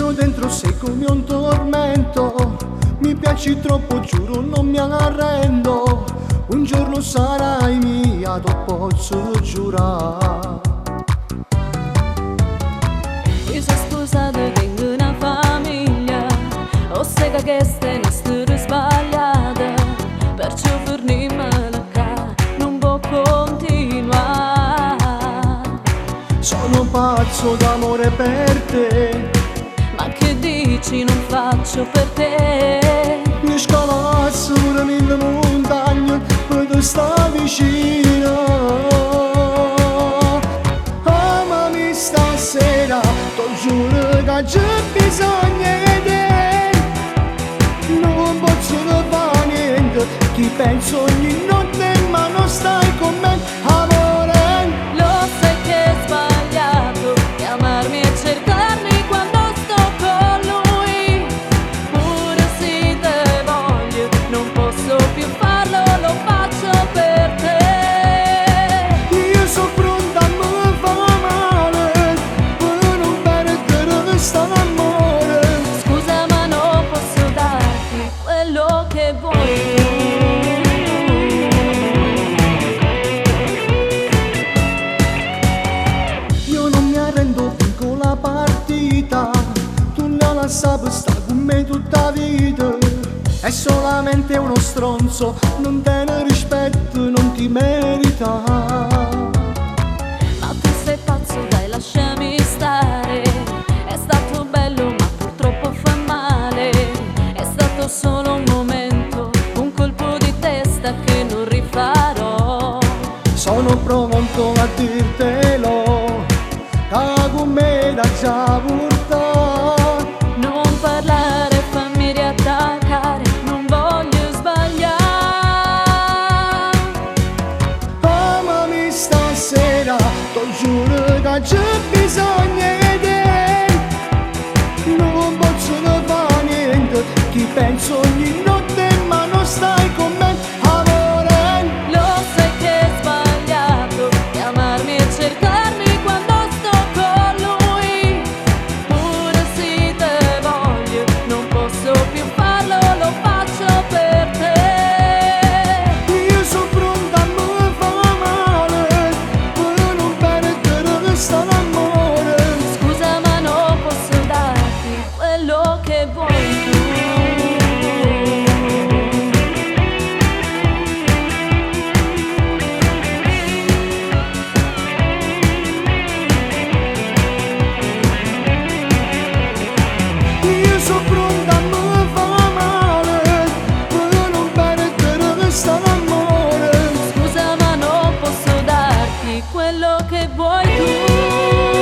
Adesso dentro sei come un tormento, mi piaci troppo, giuro non mi arrendo. Un giorno sarai mia, tu posso giurare. Io sono sposata e tengo una famiglia, o sai che questa è una storia sbagliata, perciò fornimela qua non può continuare. Sono pazzo d'amore per te, ma che dici non faccio per te? mi scalazzo veramente montagna per te sta vicino. Amami stasera, ti giuro che c'è bisogno di te. Non posso fare niente, ti penso ogni notte ma non stai con me, amore. Lo sai che è sbagliato chiamarmi e cercarmi quando sto con lui. Pure se te voglio non posso più farlo, lo faccio per te. Io sono pronta a me fa male per non perdere questo amore. Scusa ma non posso darti quello che vuoi tu. Io non mi arrendo, vinco la partita. Tu non la sapi, sta con me tutta vita. È solamente uno stronzo, non te ne rispetto, non ti merita. Ma tu sei pazzo, dai lasciami stare. È stato bello ma purtroppo fa male. È stato solo un momento, un colpo di testa che non rifarò. Sono pronto a dirtelo, che con me da già portare. Non parlare, fammi riattaccare, non voglio sbagliare. Amami stasera, ti giuro che c'è bisogno di te. Non posso fare niente, ti penso ogni notte ma non stai con me, amore. Lo sai che è sbagliato chiamarmi e cercarmi quando sto con lui. Pure se te voglio non posso più farlo, lo faccio per te. Io sono pronta a me fa male per non perdere questo amore. Scusa ma non posso darti quello che vuoi tu. Io sono pronta a me fa male per non perdere questo amore. Scusa ma non posso darti quello che vuoi tu.